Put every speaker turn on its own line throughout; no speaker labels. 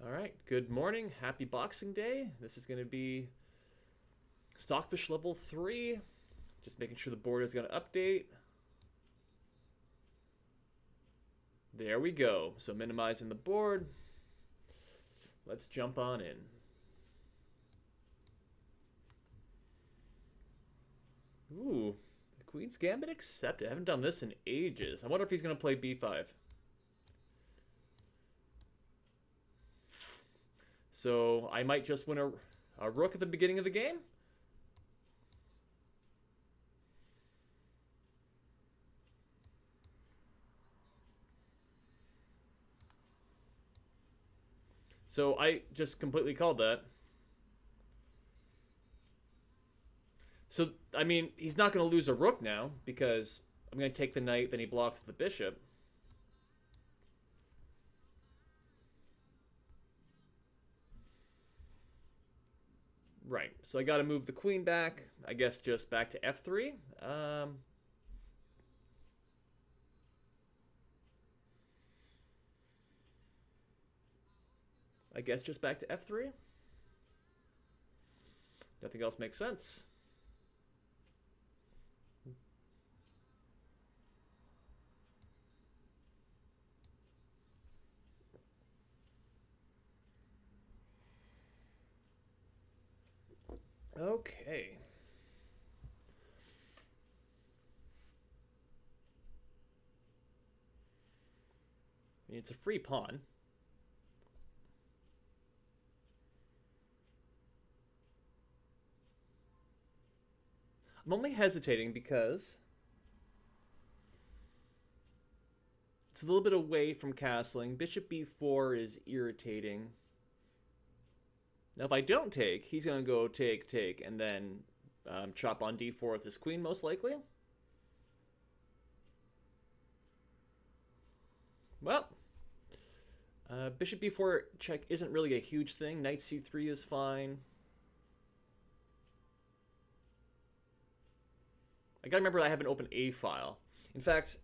All right, good morning. Happy Boxing Day. This is going to be Stockfish level 3. Just making sure the board is going to update. There we go. So minimizing the board. Let's jump on in. Ooh, Queen's Gambit accepted. I haven't done this in ages. I wonder if he's going to play b5. So I might just win a rook at the beginning of the game. So I just completely called that. So, I mean, he's not going to lose a rook now because I'm going to take the knight, then he blocks the bishop. Right, so I got to move the queen back. I guess just back to f3. I guess just back to f3. Nothing else makes sense. Okay. I mean, it's a free pawn. I'm only hesitating because it's a little bit away from castling. Bishop b4 is irritating. Now, if I don't take, he's going to go take, and then chop on d4 with his queen, most likely. Well, bishop b4 check isn't really a huge thing. Knight c3 is fine. I gotta remember I have an open A file. In fact,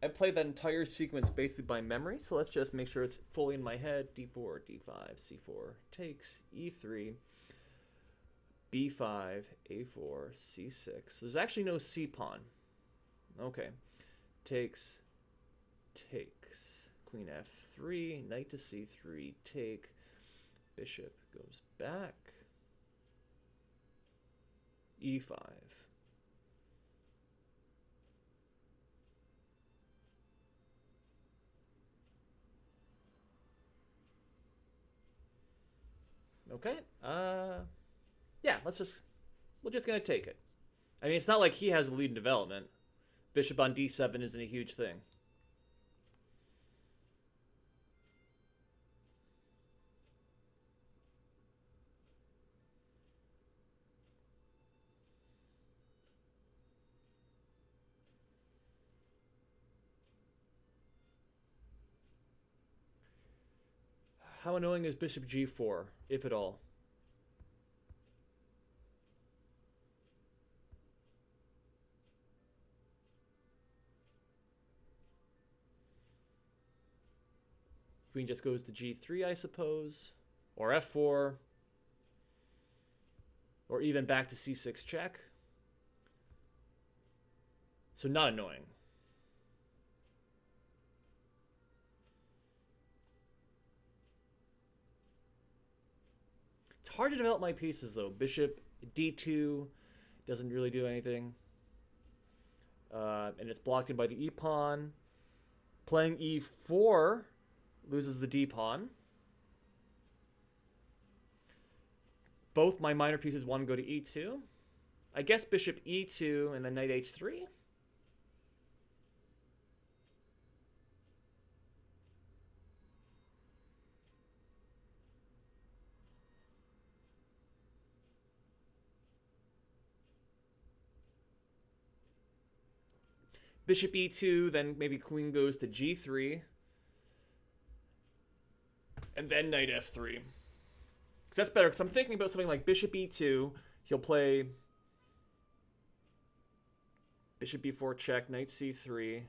I played that entire sequence basically by memory, so let's just make sure it's fully in my head. d4, d5, c4, takes, e3, b5, a4, c6. There's actually no c pawn. Okay. Takes, queen f3, knight to c3, take, bishop goes back, e5. Okay. Yeah, we're just gonna take it. I mean, it's not like he has a lead in development. Bishop on d7 isn't a huge thing. How annoying is bishop g4, if at all? Queen just goes to g3, I suppose. Or f4. Or even back to c6 check. So not annoying. It's hard to develop my pieces, though. Bishop d2 doesn't really do anything. And it's blocked in by the e-pawn. Playing e4 loses the d-pawn. Both my minor pieces want to go to e2. I guess bishop e2 and then knight h3. Bishop e2, then maybe queen goes to g3. And then knight f3. Because that's better, because I'm thinking about something like bishop e2. He'll play bishop b4 check, knight c3.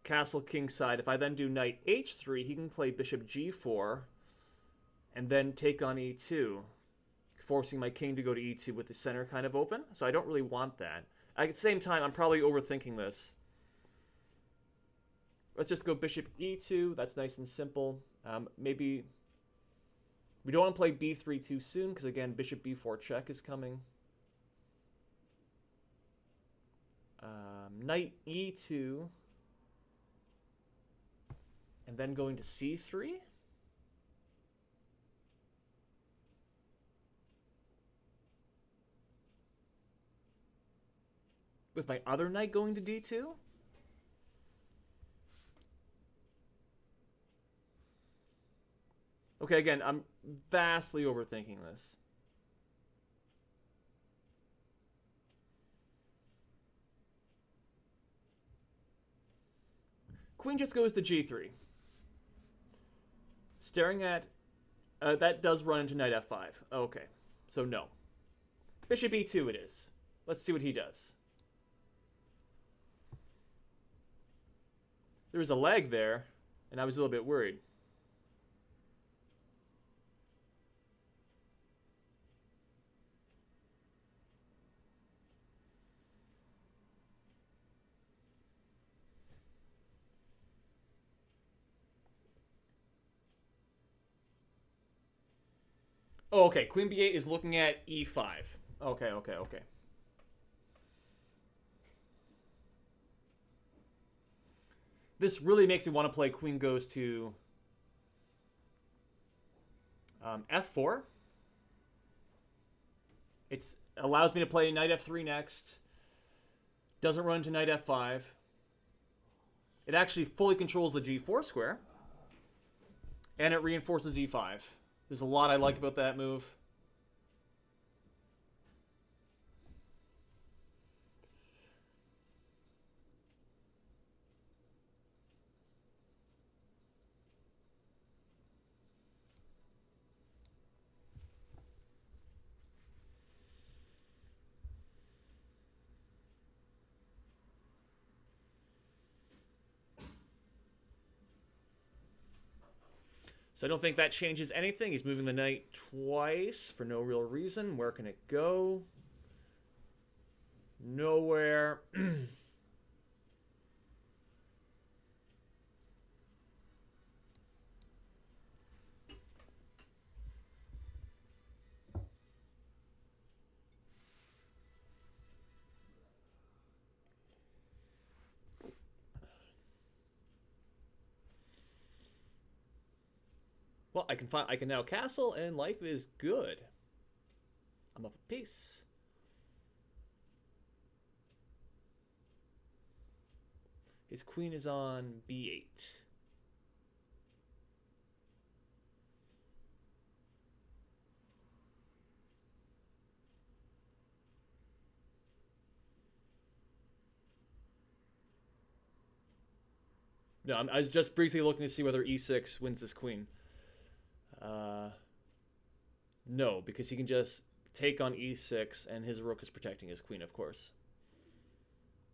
castle kingside. If I then do knight h3, he can play bishop g4 and then take on e2, forcing my king to go to e2 with the center kind of open. So I don't really want that. At the same time, I'm probably overthinking this. Let's just go bishop e2. That's nice and simple. Maybe we don't want to play b3 too soon because, again, bishop b4 check is coming. Knight e2. And then going to c3. With my other knight going to d2. Okay, again, I'm vastly overthinking this. Queen just goes to g3. Staring at... that does run into knight f5. Okay, so no. Bishop e2 it is. Let's see what he does. There was a leg there, and I was a little bit worried. Oh, okay. Queen b8 is looking at e5. Okay. This really makes me want to play queen goes to f4. It allows me to play knight f3 next. Doesn't run to knight f5. It actually fully controls the g4 square. And it reinforces e5. There's a lot I like about that move. So I don't think that changes anything. He's moving the knight twice for no real reason. Where can it go? Nowhere. Well, I can now castle, and life is good. I'm up a piece. His queen is on b8. No, I was just briefly looking to see whether e6 wins this queen. No, because he can just take on e6, and his rook is protecting his queen, of course.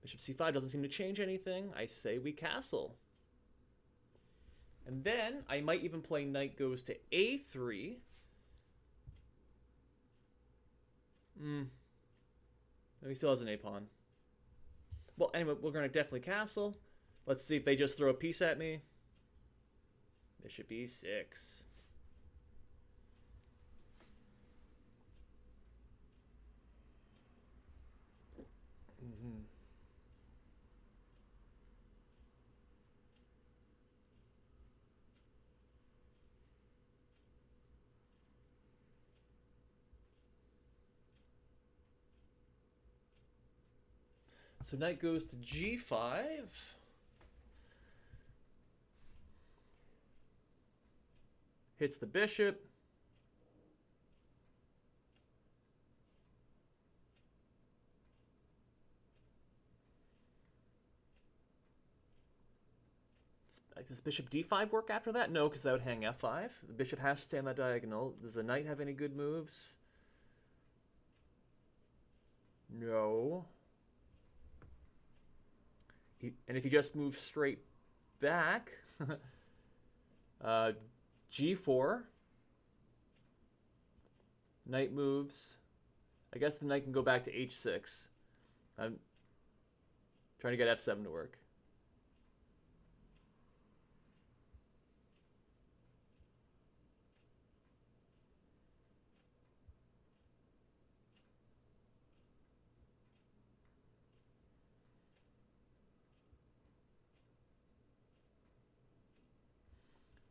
Bishop c5 doesn't seem to change anything. I say we castle. And then I might even play knight goes to a3. No, he still has an a-pawn. Well, anyway, we're going to definitely castle. Let's see if they just throw a piece at me. Bishop e6. So knight goes to g5. Hits the bishop. Does bishop d5 work after that? No, because that would hang f5. The bishop has to stay on that diagonal. Does the knight have any good moves? No. And if he just moves straight back. uh, G4. Knight moves. I guess the knight can go back to H6. I'm trying to get F7 to work.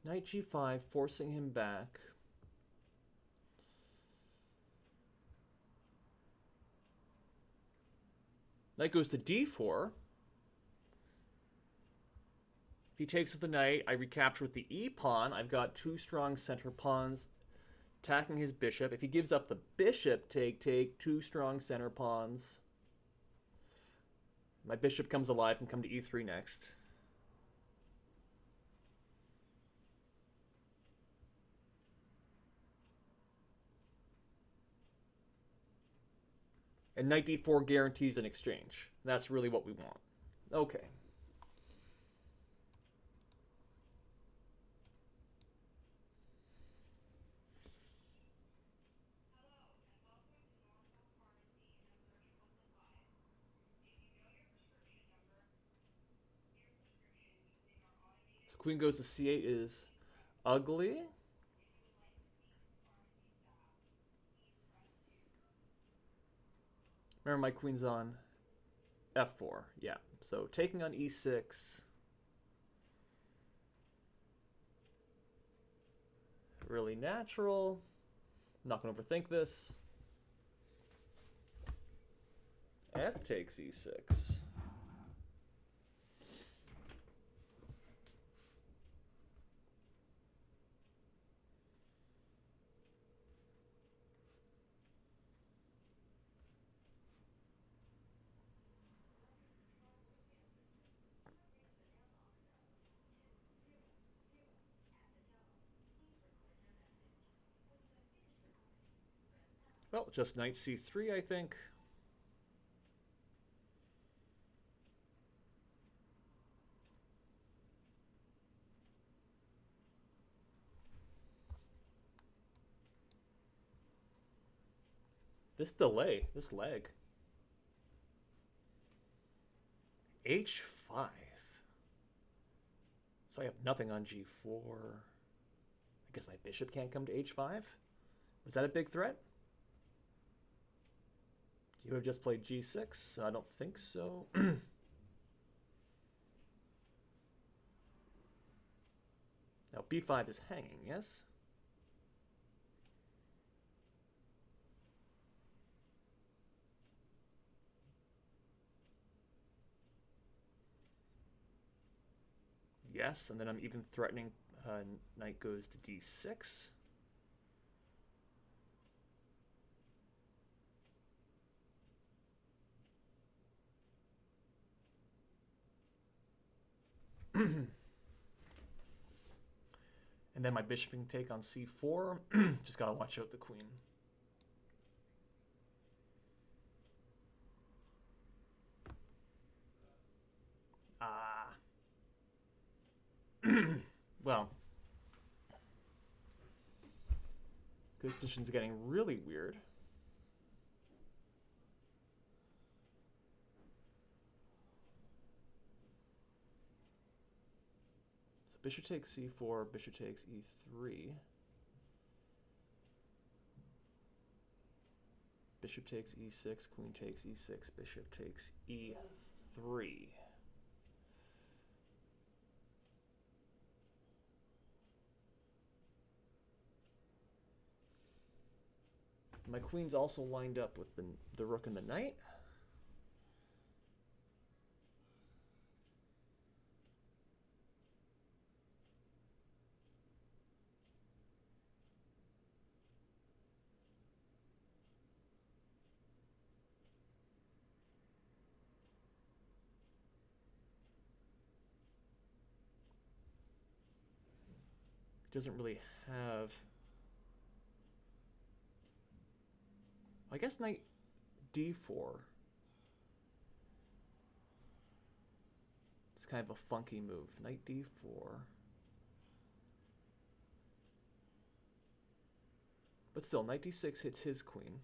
Knight G5, forcing him back. Knight goes to D4. If he takes with the knight, I recapture with the E pawn. I've got two strong center pawns attacking his bishop. If he gives up the bishop, take, two strong center pawns. My bishop comes alive and come to E3 next. And knight D4 guarantees an exchange. That's really what we want. Okay. So queen goes to C8 is ugly. Remember, my queen's on F4. Yeah. So taking on E6. Really natural. I'm not going to overthink this. F takes E6. Well, just knight C3, I think. This delay, this leg. H5. So I have nothing on G4. I guess my bishop can't come to H5? Was that a big threat? You have just played G6? I don't think so. Now B5 is hanging, yes? Yes, and then I'm even threatening knight goes to D6. And then my bishop can take on C4. Just gotta watch out the queen. Well, this position's getting really weird. So bishop takes C4, bishop takes E3. Bishop takes E6, queen takes E6, bishop takes E3. My queen's also lined up with the rook and the knight. Doesn't really have... I guess knight D4. It's kind of a funky move. Knight d4. But still, knight d6 hits his queen.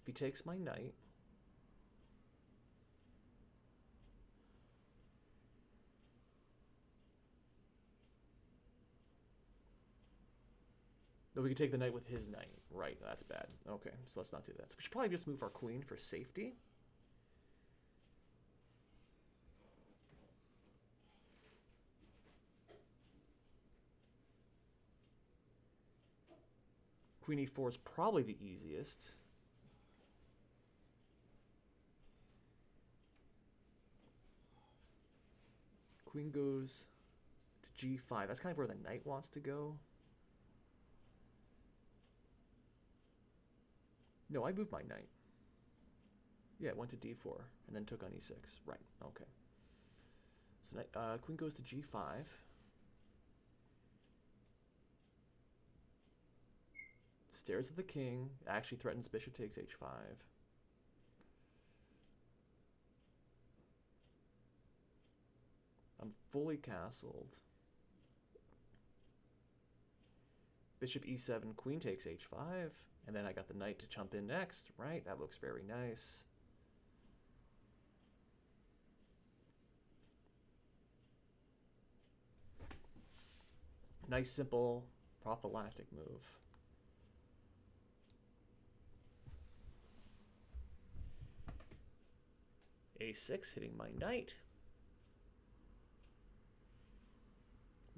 If he takes my knight... No, we could take the knight with his knight. Right, that's bad. Okay, so let's not do that. So we should probably just move our queen for safety. Queen e4 is probably the easiest. Queen goes to g5. That's kind of where the knight wants to go. No, I moved my knight. Yeah, it went to d4 and then took on e6. Right, okay. So queen goes to g5. Stares at the king. Actually threatens bishop takes h5. I'm fully castled. Bishop e7, queen takes h5. And then I got the knight to jump in next. Right, that looks very nice. Nice, simple, prophylactic move. a6, hitting my knight.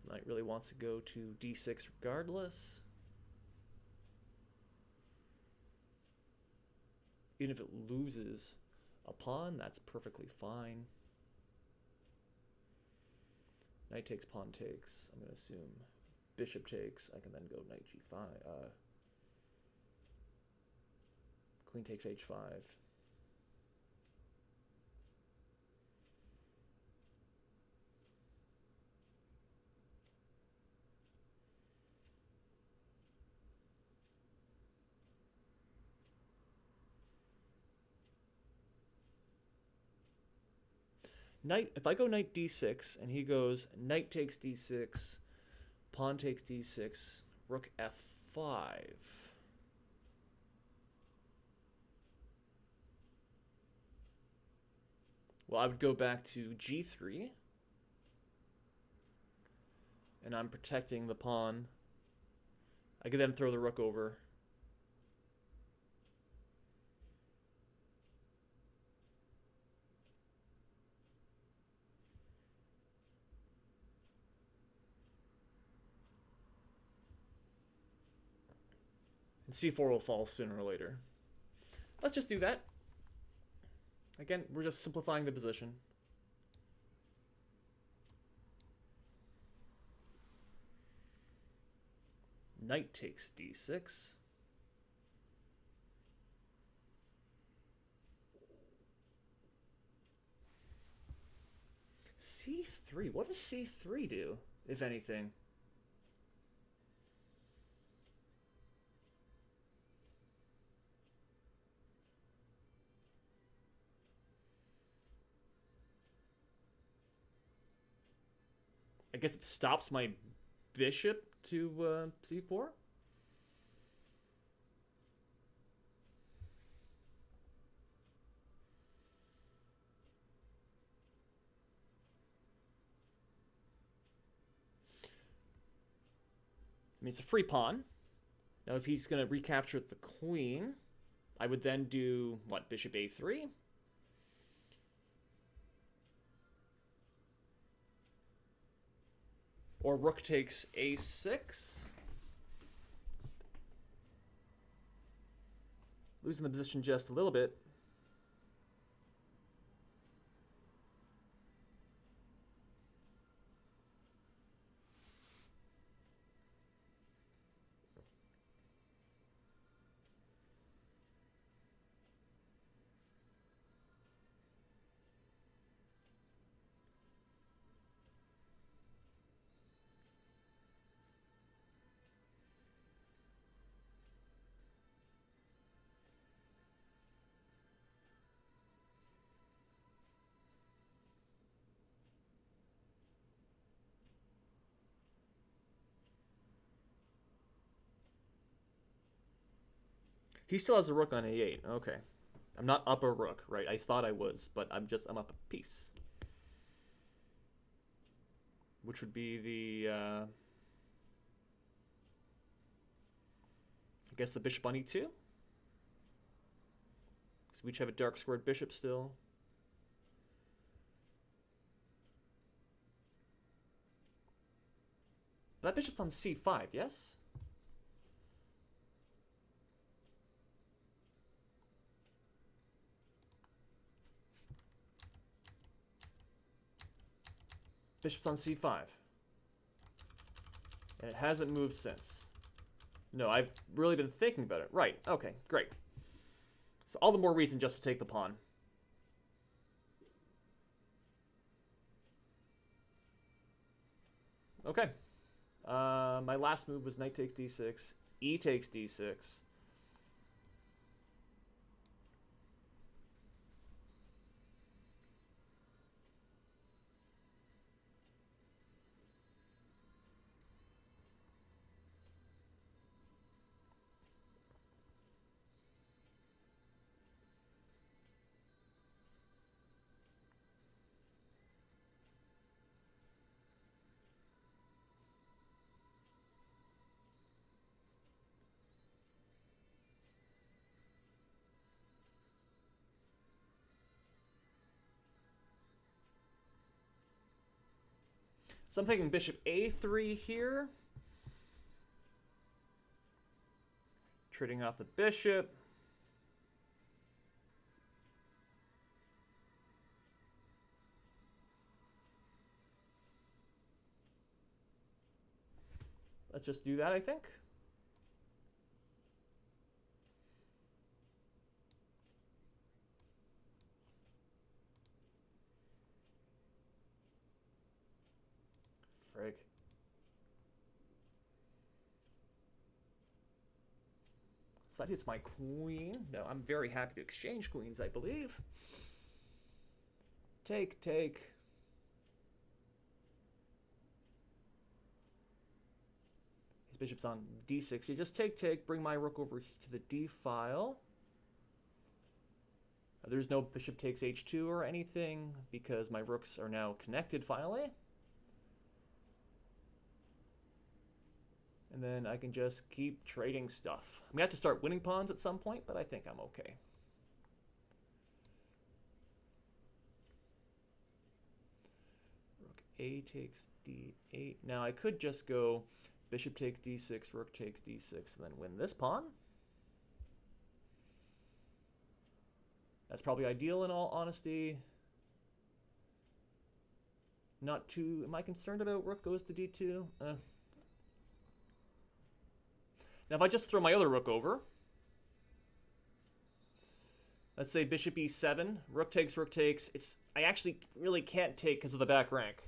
Knight really wants to go to d6 regardless. Even if it loses a pawn, that's perfectly fine. Knight takes, pawn takes. I'm going to assume bishop takes. I can then go knight g5. Queen takes h5. Knight, if I go knight d6 and he goes knight takes d6, pawn takes d6, rook f5. Well, I would go back to g3. And I'm protecting the pawn. I could then throw the rook over. And c4 will fall sooner or later. Let's just do that. Again, we're just simplifying the position. Knight takes d6. c3. What does c3 do, if anything? I guess it stops my bishop to c4? I mean, it's a free pawn. Now, if he's going to recapture the queen, I would then do, what, bishop a3? Or rook takes a6. Losing the position just a little bit. He still has a rook on a8. Okay. I'm not up a rook, right? I thought I was, but I'm up a piece. Which would be the, I guess the bishop on e2? Because we each have a dark squared bishop still. That bishop's on c5, yes? Bishop's on c5. And it hasn't moved since. No, I've really been thinking about it. Right, okay, great. So all the more reason just to take the pawn. Okay. My last move was knight takes d6, e takes d6. So I'm thinking bishop a3 here. Trading off the bishop. Let's just do that, I think. Frig. So that hits my queen. No, I'm very happy to exchange queens, I believe. Take, take. His bishop's on d6. You just take, take, bring my rook over to the d file. There's no bishop takes h2 or anything because my rooks are now connected finally. And then I can just keep trading stuff. I'm going to have to start winning pawns at some point, but I think I'm okay. Rook a takes d8. Now I could just go bishop takes d6, rook takes d6, and then win this pawn. That's probably ideal in all honesty. Not too... Am I concerned about rook goes to d2? Now, if I just throw my other rook over, let's say bishop e7, rook takes, I actually really can't take because of the back rank.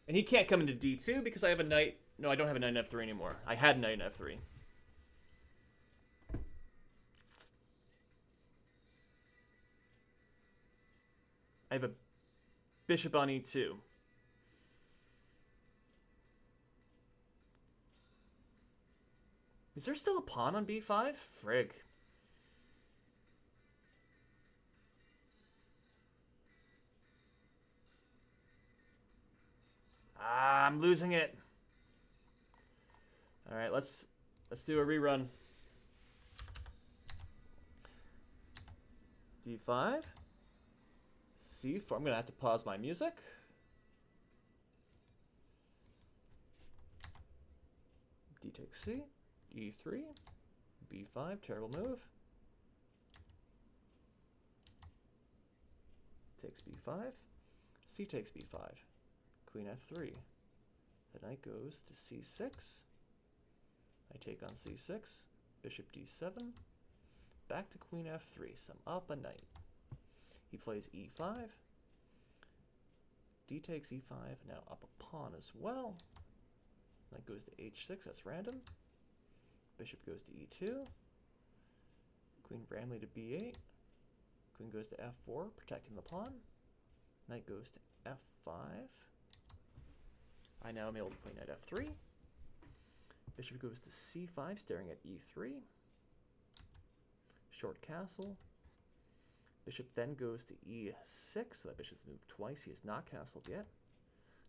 And he can't come into d2 because I have a knight. No, I don't have a knight in f3 anymore. I had a knight in f3. I have a bishop on e2. Is there still a pawn on b5? Frig. Ah, I'm losing it. All right, let's do a rerun. d5. c4. I'm going to have to pause my music. D takes c. e3. b5. Terrible move. Takes b5. c takes b5. Queen f3. The knight goes to c6. I take on c6. Bishop d7. Back to queen f3. Some up a knight. He plays e5. D takes e5. Now up a pawn as well. Knight goes to h6. That's random. Bishop goes to e2. Queen Branley to b8. Queen goes to f4, protecting the pawn. Knight goes to f5. I now am able to play knight f3. Bishop goes to c5, staring at e3. Short castle. Bishop then goes to e6, so that bishop's moved twice. He has not castled yet.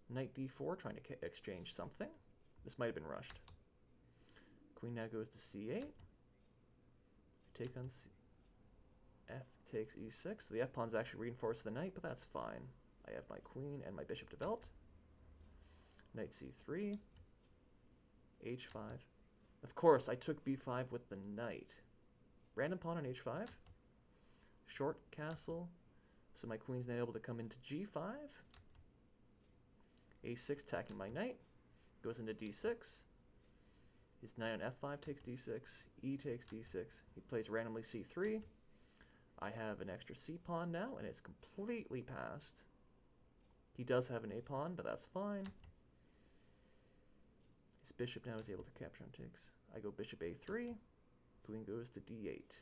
Knight d4, trying to exchange something. This might have been rushed. Queen now goes to c8. Take on f takes e6. So the f pawn's actually reinforced the knight, but that's fine. I have my queen and my bishop developed. Knight c3. h5. Of course, I took b5 with the knight. Random pawn on h5. Short castle. So my queen's now able to come into g5. a6 attacking my knight. Goes into d6. His knight on f5 takes d6. E takes d6. He plays randomly c3. I have an extra c pawn now, and it's completely passed. He does have an a pawn, but that's fine. His bishop now is able to capture on takes. I go bishop a3. Queen goes to d8.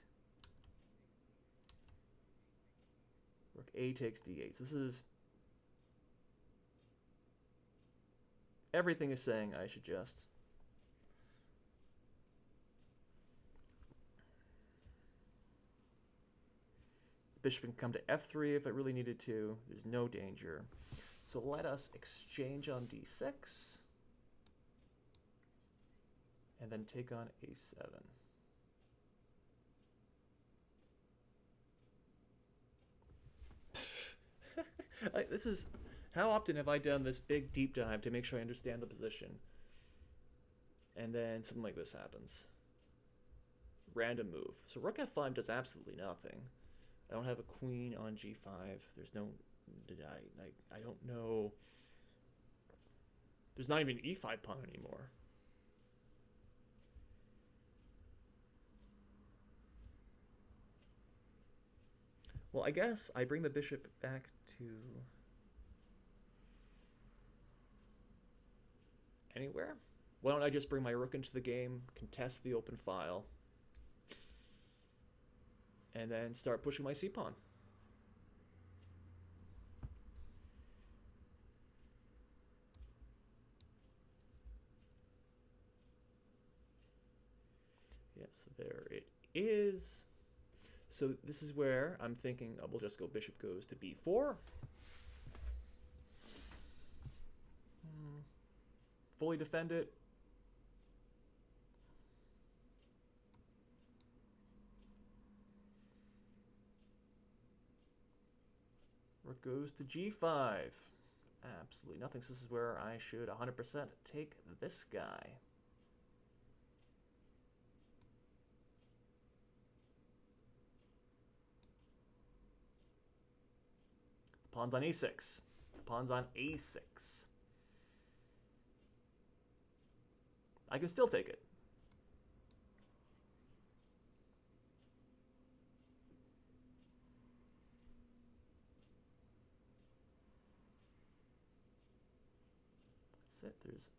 Rook a takes d8. So this is... everything is saying I should just... bishop can come to f3 if it really needed to. There's no danger. So let us exchange on d6. And then take on a7. This is... how often have I done this big deep dive to make sure I understand the position? And then something like this happens. Random move. So rook f5 does absolutely nothing. I don't have a queen on g5. There's no... I don't know... there's not even an e5 pawn anymore. Well, I guess I bring the bishop back to... anywhere? Why don't I just bring my rook into the game, contest the open file, and then start pushing my c-pawn? Yes, there it is. So this is where I'm thinking we'll just go bishop goes to b4. Fully defend it. Rook goes to g5. Absolutely nothing. So this is where I should 100% take this guy. Pawn's on e6. Pawn's on a6. I can still take it. That's it. There's...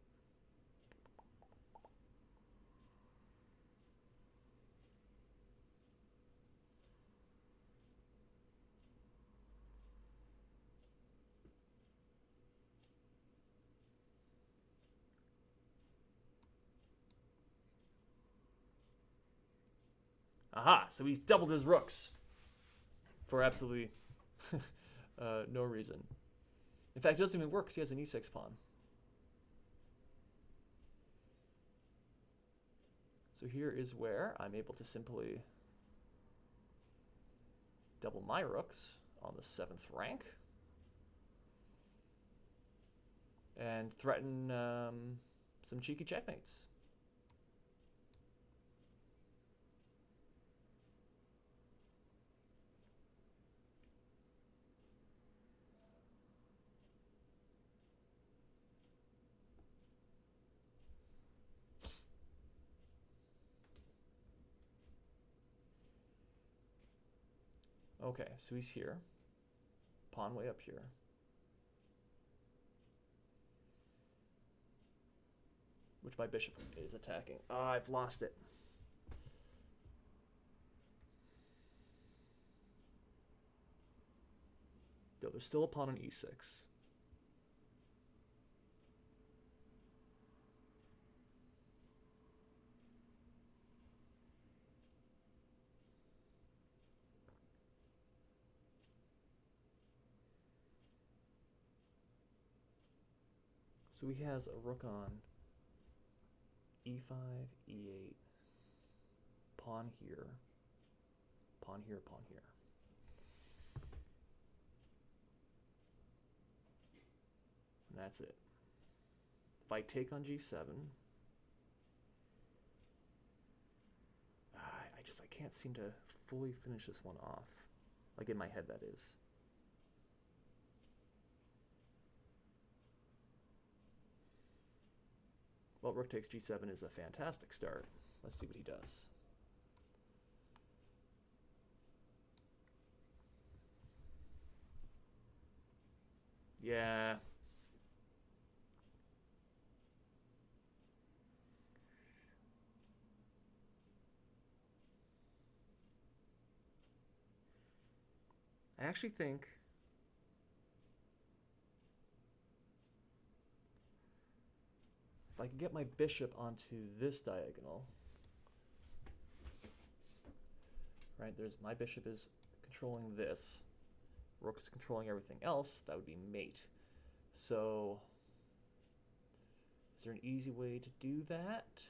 aha, so he's doubled his rooks for absolutely no reason. In fact, it doesn't even work because he has an e6 pawn. So here is where I'm able to simply double my rooks on the 7th rank and threaten some cheeky checkmates. Okay, so he's here. Pawn way up here. Which my bishop is attacking. Ah, I've lost it. Though there's still a pawn on e6. So he has a rook on e5, e8, pawn here, pawn here, pawn here. And that's it. If I take on g7, I can't seem to fully finish this one off. Like in my head, that is. Well, rook takes g7 is a fantastic start. Let's see what he does. Yeah. I actually think if I can get my bishop onto this diagonal, right, there's my bishop is controlling this, rook is controlling everything else, that would be mate. So is there an easy way to do that?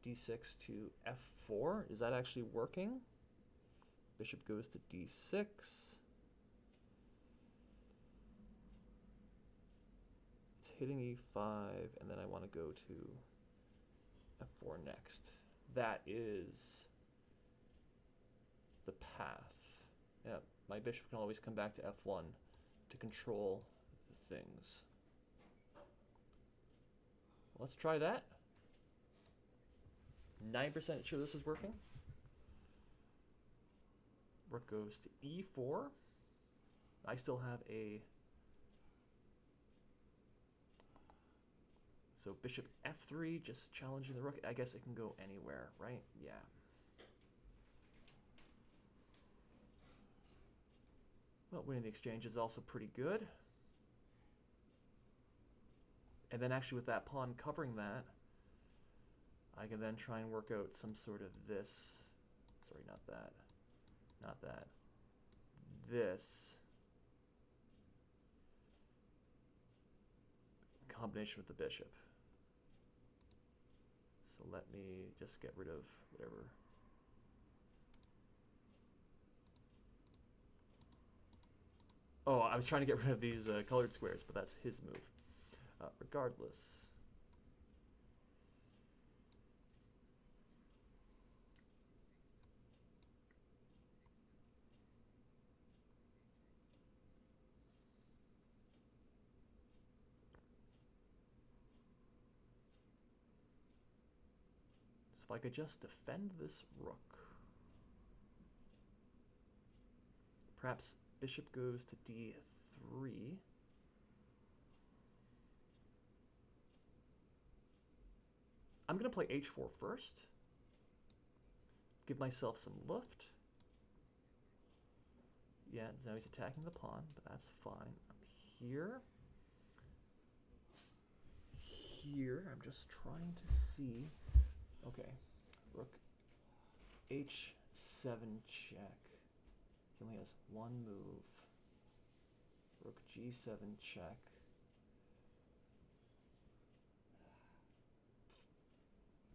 d6 to f4, is that actually working? Bishop goes to d6. It's hitting e5, and then I want to go to f4 next. That is the path. Yeah, my bishop can always come back to f1 to control the things. Let's try that. 9% sure this is working. Rook goes to e4. I still have a... So bishop f3, just challenging the rook. I guess it can go anywhere, right? Yeah. Well, winning the exchange is also pretty good. And then actually with that pawn covering that, I can then try and work out some sort of this. Sorry, not that. Not that. This. Combination with the bishop. So let me just get rid of whatever. Oh, I was trying to get rid of these colored squares, but that's his move. Regardless. So if I could just defend this rook. Perhaps bishop goes to d3. I'm going to play h4 first. Give myself some lift. Yeah, now he's attacking the pawn, but that's fine. I'm here. Here, I'm just trying to see. Okay, rook h7 check. He only has one move. Rook g7 check.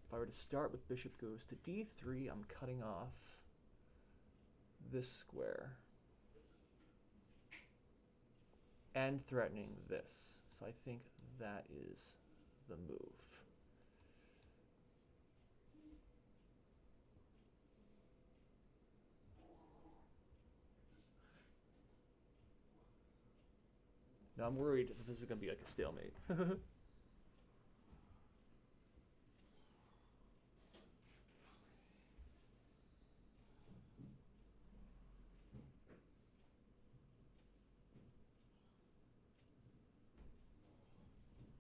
If I were to start with bishop goes to d3, I'm cutting off this square and threatening this. So I think that is the move. Now I'm worried that this is going to be like a stalemate.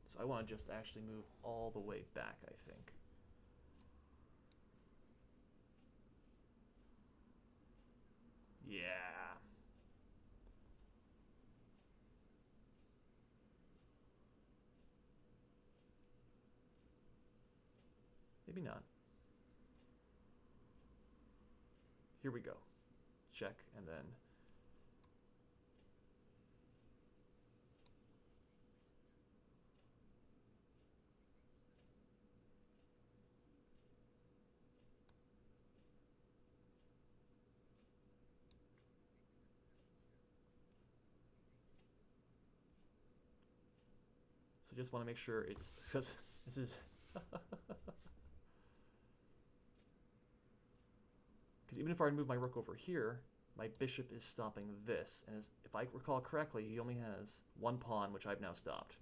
So I want to just actually move all the way back, I think. Yeah. Maybe not. Here we go. Check, and then... So just want to make sure it's... This is... Because even if I move my rook over here, my bishop is stopping this. And if I recall correctly, he only has one pawn, which I've now stopped.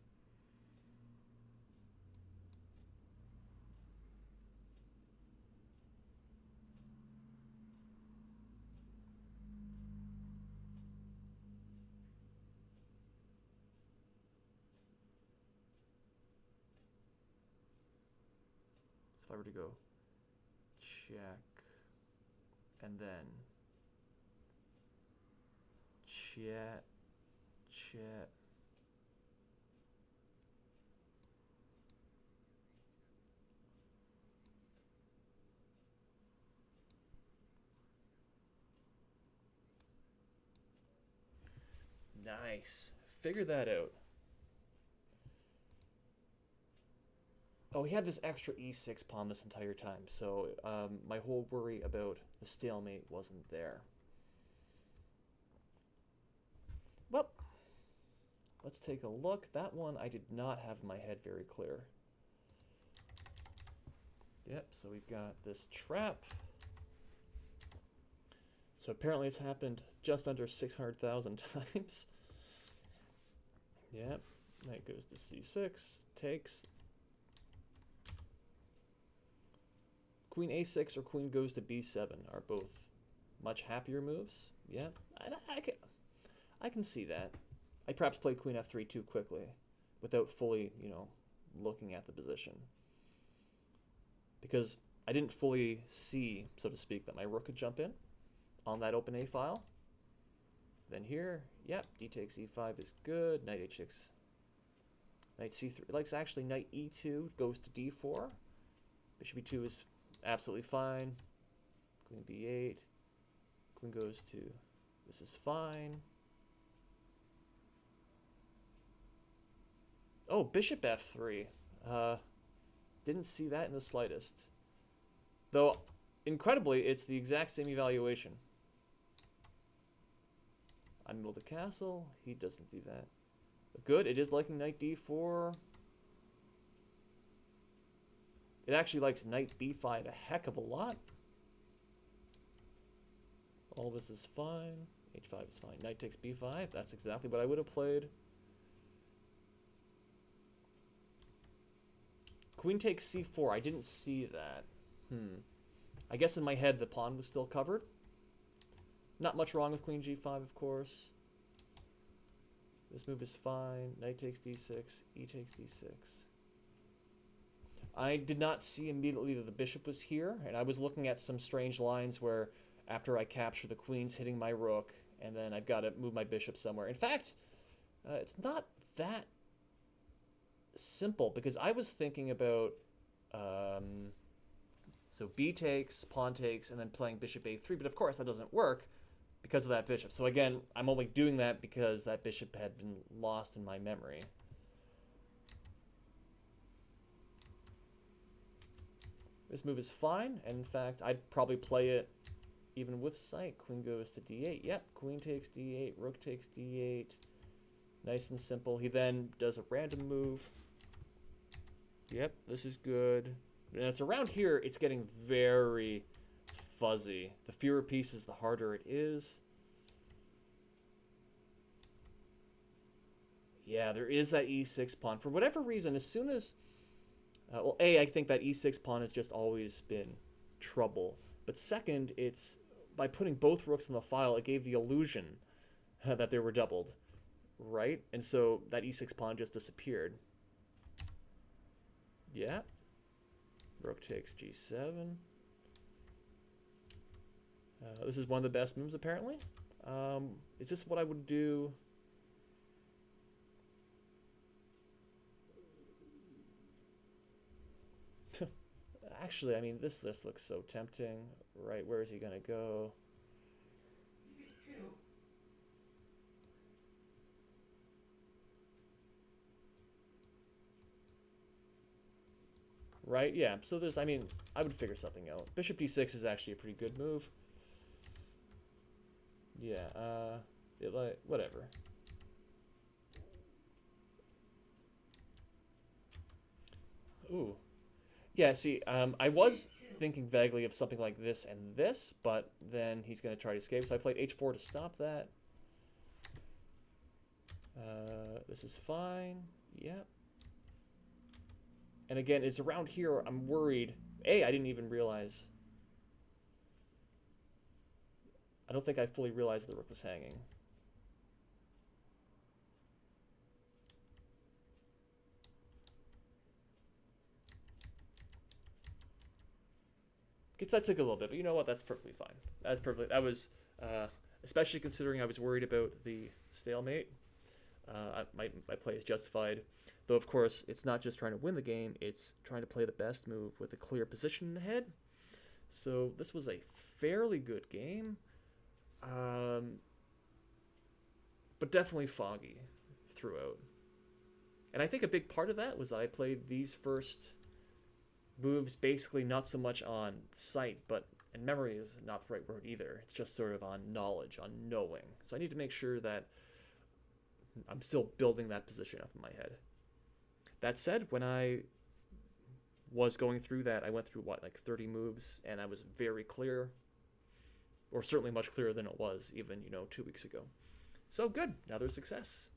So if I were to go check, and then chat. Nice. Figure that out. Oh, he had this extra e6 pawn this entire time, so my whole worry about the stalemate wasn't there. Well, let's take a look. That one I did not have in my head very clear. Yep, so we've got this trap. So apparently it's happened just under 600,000 times. Yep, knight goes to c6, takes. Queen a6 or queen goes to b7 are both much happier moves. Yeah, I can see that. I perhaps play queen f3 too quickly without fully, looking at the position. Because I didn't fully see, so to speak, that my rook could jump in on that open a file. Then here, yep, d takes e5 is good. Knight h6, knight c3. It likes actually knight e2 goes to d4. Bishop e2 is absolutely fine. Queen b8. Queen goes to, this is fine. Oh, bishop f3. Didn't see that in the slightest. Though, incredibly, it's the exact same evaluation. I build a castle. He doesn't do that. But good, it is liking knight d4. It actually likes knight b5 a heck of a lot. All this is fine. h5 is fine. Knight takes b5. That's exactly what I would have played. Queen takes c4. I didn't see that. I guess in my head the pawn was still covered. Not much wrong with queen g5, of course. This move is fine. Knight takes d6. E takes d6. I did not see immediately that the bishop was here, and I was looking at some strange lines where after I capture the queen's hitting my rook, and then I've got to move my bishop somewhere. In fact, it's not that simple, because I was thinking about so b takes, pawn takes, and then playing bishop a3, but of course that doesn't work because of that bishop. So again, I'm only doing that because that bishop had been lost in my memory. This move is fine, and in fact I'd probably play it even with sight. Queen goes to d8. Yep, queen takes d8, rook takes d8. Nice and simple. He then does a random move. Yep, this is good. And it's around here, it's getting very fuzzy. The fewer pieces, the harder it is. Yeah, there is that e6 pawn. For whatever reason, as soon as... well, A, I think that e6 pawn has just always been trouble. But second, it's... by putting both rooks in the file, it gave the illusion that they were doubled. Right? And so that e6 pawn just disappeared. Yeah. Rook takes g7. This is one of the best moves, apparently. Is this what I would do? Actually, I mean, this list looks so tempting. Right, where is he going to go? Right, yeah. So there's, I mean, I would figure something out. Bishop d6 is actually a pretty good move. Yeah, whatever. Ooh. Yeah, see, I was thinking vaguely of something like this and this, but then he's going to try to escape, so I played h4 to stop that. This is fine. Yeah. And again, it's around here. I'm worried. I didn't even realize. I don't think I fully realized the rook was hanging. Guess that took a little bit, but you know what? That's perfectly fine. That's perfect. That was, especially considering I was worried about the stalemate. My play is justified. Though, of course, it's not just trying to win the game, it's trying to play the best move with a clear position in the head. So this was a fairly good game, but definitely foggy throughout. And I think a big part of that was that I played these first moves basically not so much on sight, but and memory is not the right word either. It's just sort of on knowledge, on knowing. So I need to make sure that I'm still building that position up in my head. That said, when I was going through that, I went through what, like 30 moves, and I was very clear, or certainly much clearer than it was even, 2 weeks ago. So good, another success.